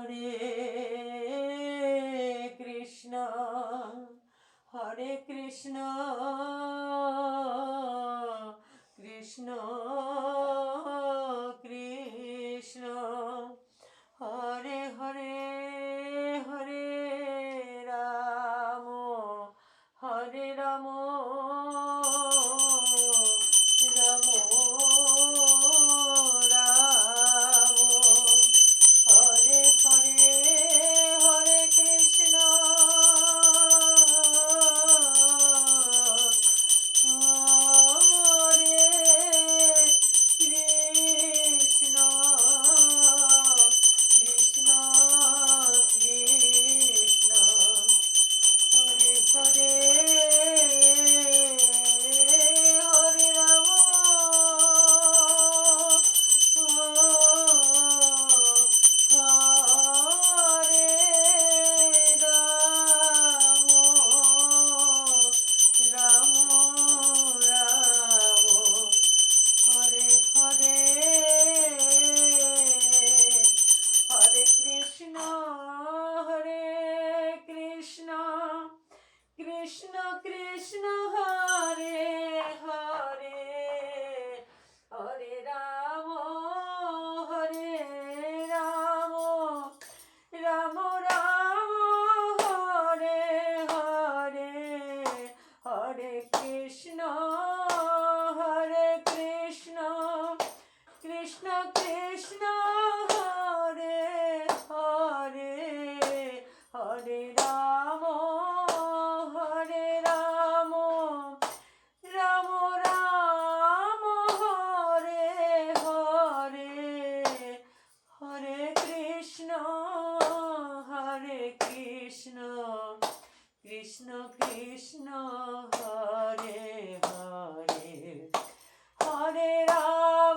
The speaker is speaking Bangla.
হরে কৃষ্ণ হরে কৃষ্ণ কৃষ্ণ কৃষ্ণ হরে হরে হরে রাম হরে রাম রাম রাম হরে হরে হরে কৃষ্ণ হরে কৃষ্ণ কৃষ্ণ কৃষ্ণ হরে হরে হরে রাম হরে রাম রাম রাম হরে হরে হরে কৃষ্ণ কৃষ্ণ কৃষ্ণ হরে হরে হরে রাম রাম রাম হরে হরে হরে কৃষ্ণ কৃষ্ণ কৃষ্ণ হরে হরে হরে রাম রাম রাম হরে হরে হরে কৃষ্ণ কৃষ্ণ কৃষ্ণ হরে হরে হরে রাম